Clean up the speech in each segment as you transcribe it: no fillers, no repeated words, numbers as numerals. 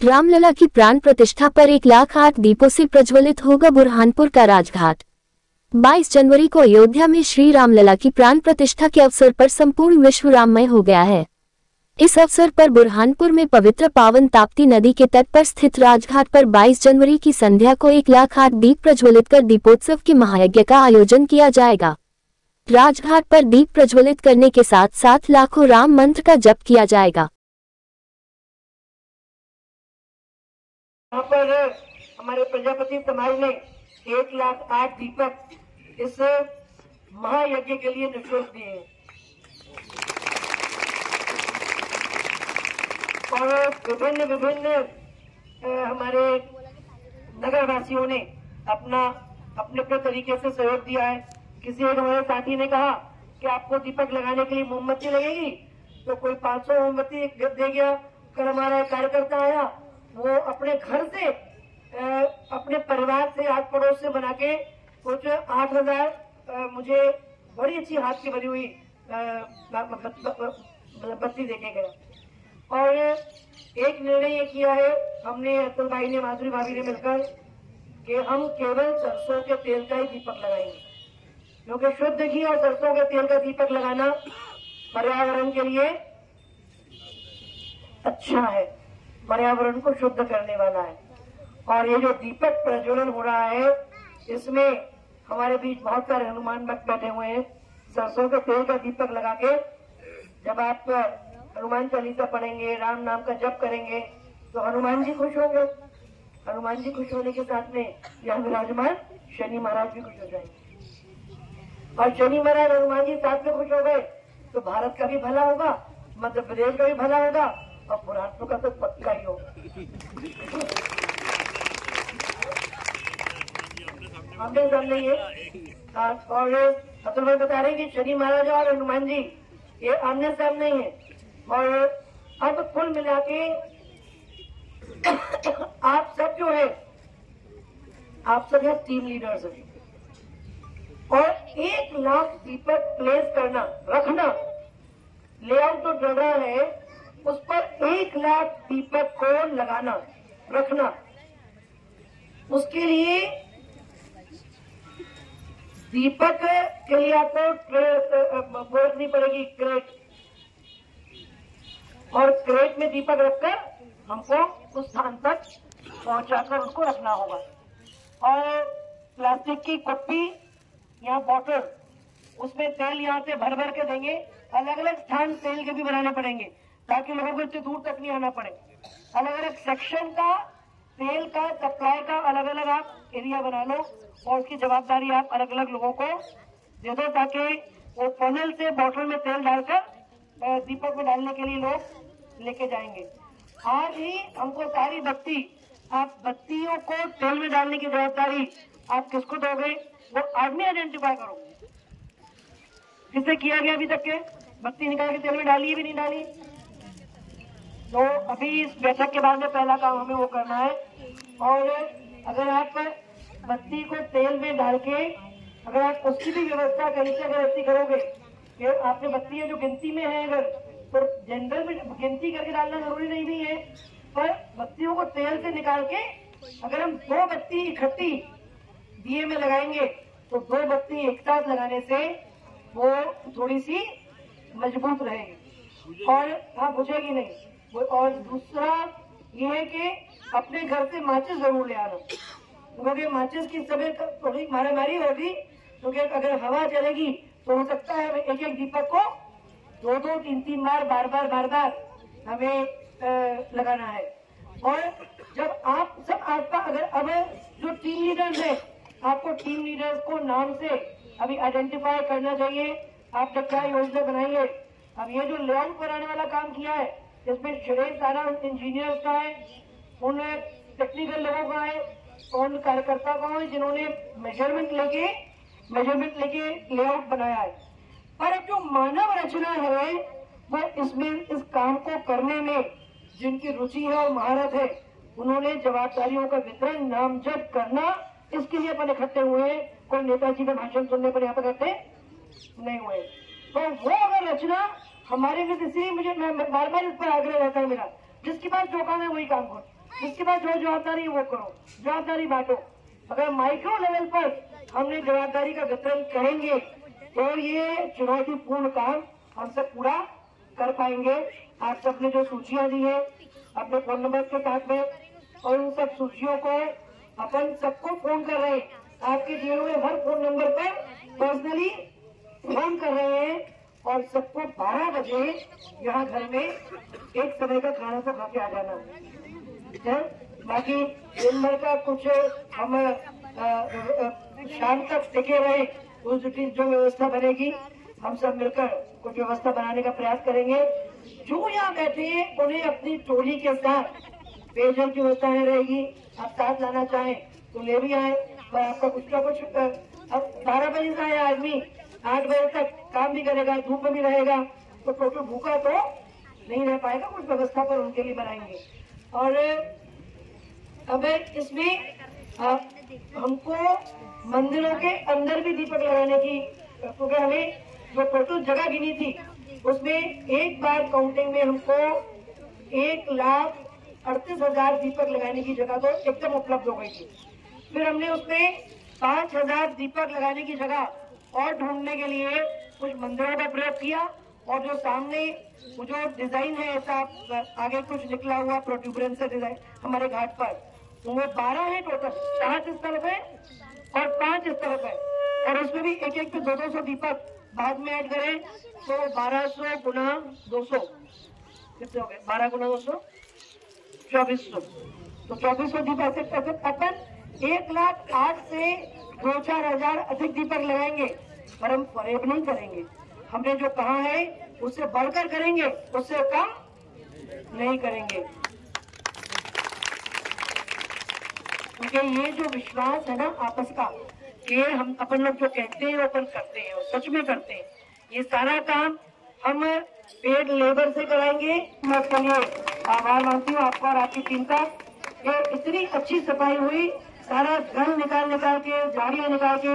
रामलला की प्राण प्रतिष्ठा पर 1,08 दीपों से प्रज्वलित होगा बुरहानपुर का राजघाट। 22 जनवरी को अयोध्या में श्री रामलला की प्राण प्रतिष्ठा के अवसर पर संपूर्ण विश्व राममय हो गया है। इस अवसर पर बुरहानपुर में पवित्र पावन ताप्ती नदी के तट पर स्थित राजघाट पर 22 जनवरी की संध्या को 1,08 दीप प्रज्वलित कर दीपोत्सव के महायज्ञ का आयोजन किया जाएगा। राजघाट पर दीप प्रज्वलित करने के साथ साथ लाखों राम मंत्र का जप किया जाएगा। यहाँ पर हमारे प्रजापति समाज ने 1,08 दीपक इस महायज्ञ के लिए निःशुल्क दिए हैं और विभिन्न हमारे नगर वासियों ने अपने तरीके से सहयोग दिया है। किसी एक हमारे साथी ने कहा कि आपको दीपक लगाने के लिए मोमबत्ती लगेगी, तो कोई 500 मोमबत्ती दे गया। कल हमारा एक कार्यकर्ता आया, वो अपने घर से अपने परिवार से आस पड़ोस से बना के कुछ 8,000 मुझे बड़ी अच्छी हाथ की बनी हुई बत्ती देके गया। और एक निर्णय ये किया है हमने, अतुल भाई ने, माधुरी भाभी ने मिलकर, कि हम केवल सरसों के तेल का ही दीपक लगाएंगे, क्योंकि शुद्ध घी और सरसों के तेल का दीपक लगाना पर्यावरण के लिए अच्छा है, पर्यावरण को शुद्ध करने वाला है। और ये जो दीपक प्रज्वलन हो रहा है, इसमें हमारे बीच बहुत सारे हनुमान भक्त बैठे हुए हैं। सरसों के तेल का दीपक लगा के जब आप हनुमान चालीसा पढ़ेंगे, राम नाम का जप करेंगे, तो हनुमान जी खुश होंगे। हनुमान जी खुश होने के साथ में यहाँ विराजमान शनि महाराज भी खुश हो जाएंगे। और शनि महाराज हनुमान जी साथ में खुश हो गए तो भारत का भी भला होगा, मध्य प्रदेश का भी भला होगा और बुरहानपुर का तो पक्का ही होगा। हमने सामने ये और अतुल भाई बता रहे हैं कि शनि महाराज और हनुमान जी ये आमने सामने ही है। और अब कुल मिला के आप सब जो है, आप सब है टीम लीडर्स हैं। और 1,00,000 दीपक प्लेस करना, रखना, लेआउट तो जगह है, उस पर 1,00,000 दीपक को लगाना, रखना, उसके लिए दीपक के लिए आपको बोलनी पड़ेगी क्रेट, और क्रेट में दीपक रखकर हमको उस स्थान तक पहुंचाकर उसको रखना होगा। और प्लास्टिक की कुप्पी या बॉटल, उसमें तेल यहाँ से भर भर के देंगे। अलग अलग स्थान तेल के भी बनाने पड़ेंगे ताकि लोगों को इतनी दूर तक नहीं आना पड़े। अलग अलग सेक्शन का तेल का सप्लाई का अलग अलग आप एरिया बना लो और उसकी जवाबदारी आप अलग अलग लोगों को दे दो, ताकि वो फनल से बॉटल में तेल डालकर दीपक में डालने के लिए लोग लेके जाएंगे। आज ही हमको सारी बत्ती, आप बत्तियों को तेल में डालने की जवाबदारी आप किसको दोगे? वो आदमी आइडेंटिफाई करो किससे किया गया अभी तक के, बत्ती निकाल के तेल में डाली भी नहीं डाली। तो अभी इस बैठक के बाद में पहला काम हमें वो करना है। और अगर आप बत्ती को तेल में डाल के, अगर आप उसकी भी व्यवस्था कहीं से अगर ऐसी करोगे कि आपने बत्तियां जो गिनती में है, अगर तो जनरल में गिनती करके डालना जरूरी नहीं भी है, पर बत्तियों को तेल से निकाल के अगर हम 2 बत्ती इकट्ठी दिए में लगाएंगे तो 2 बत्ती एक साथ लगाने से वो थोड़ी सी मजबूत रहेगी और बुझेगी नहीं। और दूसरा ये है कि अपने घर से माचिस जरूर ले आना, क्योंकि माचिस की समय थोड़ी मारामारी होगी, क्योंकि अगर हवा चलेगी तो हो सकता है एक एक दीपक को 2-2, 3-3 बार बार हमें लगाना है। और जब आप सब आसपास, अगर अब जो टीम लीडर्स है, आपको टीम लीडर्स को नाम से अभी आइडेंटिफाई करना चाहिए। आप जब क्या योजना बनाएंगे, अब ये जो लेआउट बनाने वाला काम किया है, इसमें श्रेय सारा इंजीनियर्स का है, उन टेक्निकल लोगों का है, उन कार्यकर्ता का है जिन्होंने मेजरमेंट लेके लेआउट बनाया है। पर जो मानव रचना है वो इसमें इस काम को करने में जिनकी रुचि है और महारत है, उन्होंने जवाबदारियों का वितरण, नामजद करना, इसके लिए अपन इकट्ठे हुए। कोई नेताजी का भाषण सुनने पर यहाँ पर इकट्ठे नहीं हुए। तो वो अगर रचना हमारे में, इसलिए मुझे बार बार इस पर आग्रह रहता है मेरा, जिसके पास जो काम है वही काम करो। जिसके पास जो जवाबदारी है वो करो, जवाबदारी बांटो। अगर माइक्रो लेवल पर हमने जवाबदारी का वितरण करेंगे तो ये चुनौतीपूर्ण काम हम सब पूरा कर पाएंगे। आप सबने जो सूचियां दी है अपने फोन नंबर के साथ में, और उन सब सूचियों को अपन सबको फोन कर रहे हैं, आपके दिए हुए हर फोन नंबर पर पर्सनली फोन कर रहे हैं, और सबको 12 बजे यहाँ घर में एक समय का खाना तो खा के आ जाना है। बाकी दिन भर का कुछ हम शाम तक टिके रहे, उस जो व्यवस्था बनेगी हम सब मिलकर कुछ व्यवस्था बनाने का प्रयास करेंगे। जो यहाँ बैठे हैं उन्हें अपनी टोली के साथ पेयजल की व्यवस्था नहीं रहेगी, आप साथ लाना चाहें तो ले भी आए। आपका कुछ ना कुछ अब 12 बजे से आया आदमी 8 बजे तक काम भी करेगा, धूप में भी रहेगा, तो टोटल भूखा तो नहीं रह पाएगा। कुछ व्यवस्था पर उनके लिए बनाएंगे। और अब इसमें हमको मंदिरों के अंदर भी दीपक लगाने की, क्योंकि हमें जो टोटल जगह गिनी थी उसमें एक बार काउंटिंग में हमको 1,38,000 दीपक लगाने की जगह तो एकदम उपलब्ध हो गई थी। फिर हमने उसमें 5,000 दीपक लगाने की जगह और ढूंढने के लिए कुछ मंदिरों का प्रयोग किया, और जो सामने वो जो डिजाइन है ऐसा आगे कुछ निकला हुआ प्रोट्यूबरेंस से डिजाइन हमारे घाट पर, वो 12 है टोटल, 7 इस तरफ है और 5 इस तरफ है, और उसमें भी एक एक पे 200 दीपक बाद में ऐड करें तो 1200 गुना 200 कितने हो गए? 12 गुना 200 2400, तो 2400 दीपक से अपन 1,08,000 से 2-4 अधिक दीपक लगाएंगे, पर हम फरेब नहीं करेंगे। हमने जो कहा है उससे बढ़कर करेंगे, उससे कम नहीं करेंगे, क्योंकि ये जो विश्वास है ना आपस का, ये हम अपन लोग जो कहते हैं वो अपन करते हैं और सच में करते हैं। ये सारा काम हम पेड लेबर से कराएंगे। मैं उसके लिए आभार मानती हूँ आपका और आपकी टीम का। ये इतनी अच्छी सफाई हुई, सारा घर निकाल के, झाड़ियां निकाल के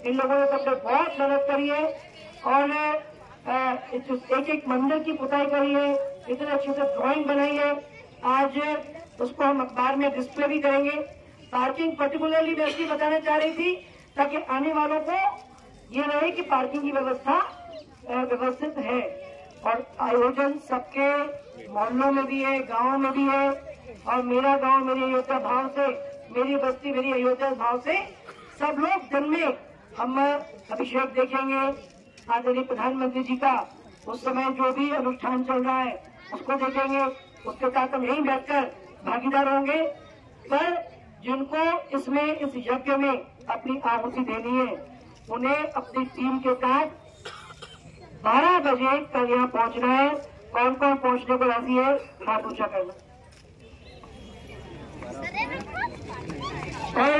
इन लोगों ने सबने बहुत मेहनत करी है, और एक एक मंदिर की पुताई करी है, इतने अच्छे से ड्राइंग बनाई है। आज उसको हम अखबार में डिस्प्ले भी करेंगे। पार्किंग पर्टिकुलरली मैं इसलिए बताना चाह रही थी ताकि आने वालों को ये रहे कि पार्किंग की व्यवस्था व्यवस्थित है, और आयोजन सबके मोहल्लों में भी है, गाँव में भी है, और मेरा गाँव मेरी अयोध्या भाव से, मेरी बस्ती मेरी अयोध्या भाव से सब लोग दिन में हम अभिषेक देखेंगे आदरणीय प्रधानमंत्री जी का। उस समय जो भी अनुष्ठान चल रहा है उसको देखेंगे, उसके साथ हम यहीं बैठकर भागीदार होंगे। पर जिनको इसमें इस यज्ञ में अपनी आहुति देनी है उन्हें अपनी टीम के साथ 12 बजे कल यहाँ पहुँचना है। कौन कौन पहुँचने को राजी है हाथ ऊंचा करना। और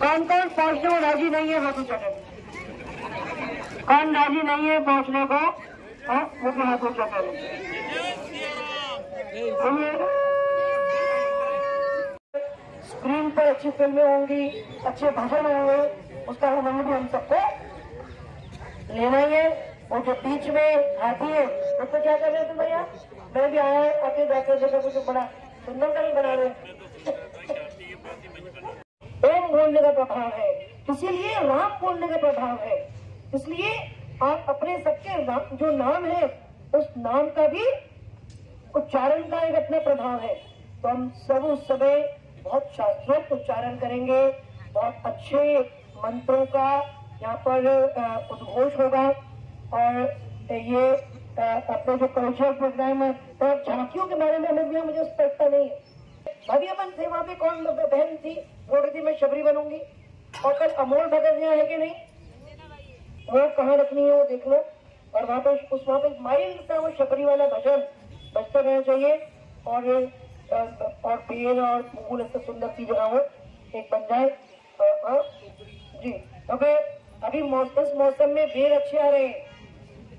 कौन कौन पहुँचने को राजी नहीं है हाथ ऊंचा करना। कौन राजी नहीं है पहुँचने को वो भी हाथ ऊंचा करें। स्क्रीन पर अच्छी फिल्में होंगी, अच्छे भजन होंगे, उसका आनंद भी हम सबको लेना ही है। और जो बीच में हाथी है उसको क्या कर रहे हैं तुम भैया? मैं भी आया आके जाकर देखा कुछ बड़ा सुंदर का ही बना रहे। ओम बोलने का प्रभाव है, इसीलिए राम बोलने का प्रभाव है, इसलिए आप अपने सबके जो नाम है उस नाम का भी उच्चारण का एक अपना प्रभाव है। तो हम सब उस समय बहुत शास्त्रोक्त उच्चारण करेंगे, बहुत अच्छे मंत्रों का यहाँ पर उद्घोष होगा। और ये अपने जो कल्चरल प्रोग्राम है और झांकियों के बारे में मुझे स्पष्टता नहीं है। भव्यमन सेवा पे कौन बहन थी बोल रही थी मैं शबरी बनूंगी, और कल अमोल भगत यहाँ है कि नहीं, वो कहाँ रखनी है वो देख लो। और वहाँ पे माइल सा वो शबरी वाला भजन बजता रहना चाहिए, और पेड़ और फूल ऐसे सुंदर सी जगह हो एक बन जाए जी। अभी इस मौसम में बेर अच्छे आ रहे हैं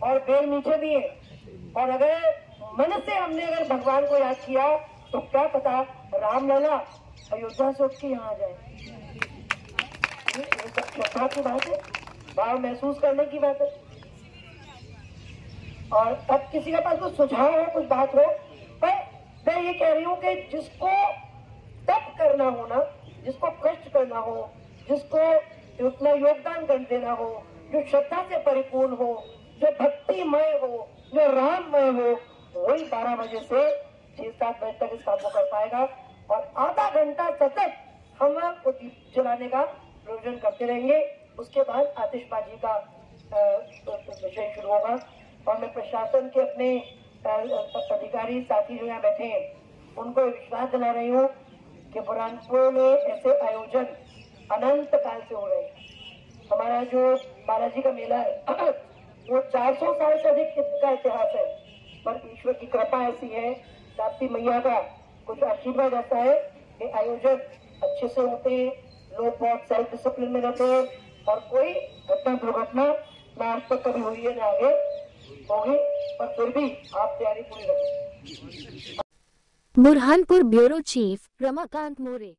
और बेर मीठे भी है, और अगर मन से हमने अगर भगवान को याद किया तो क्या पता रामलला अयोध्या से उठ के यहाँ आ जाए। ये सब श्रद्धा की बात है, भाव महसूस करने की बात है। और अब किसी के पास कुछ सुझाव हो, कुछ बात हो, पर मैं ये कह रही हूँ कि जिसको तप करना हो ना, जिसको कष्ट करना हो, जिसको उतना योगदान कर देना हो, जो श्रद्धा से परिपूर्ण हो, जो भक्तिमय हो, जो राममय हो, वही 12 बजे से 6-7 बजे तक इस काम को कर पाएगा। और आधा घंटा सतत हम आपको दीप जलाने का प्रयोजन करते रहेंगे। उसके बाद आतिशबाजी का विषय शुरू होगा। और मैं प्रशासन के अपने अधिकारी साथी जो यहाँ बैठे हैं उनको विश्वास दिला रही हूँ कि बुरहानपुर में ऐसे आयोजन अनंत काल से हो रहे हैं। हमारा जो बालाजी का मेला है वो 400 साल से अधिक का इतिहास है, पर ईश्वर की कृपा ऐसी है, ताप्ती मैया का कुछ आशीर्वाद ऐसा है कि आयोजन अच्छे से होते हैं, लोग बहुत सेल्फ डिसिप्लिन में रहते हैं और कोई घटना दुर्घटना ना आज तक कभी हुई है ना आगे होगी, पर फिर भी आप तैयारी पूरी रखें। बुरहानपुर ब्यूरो चीफ रमाकांत मोरे।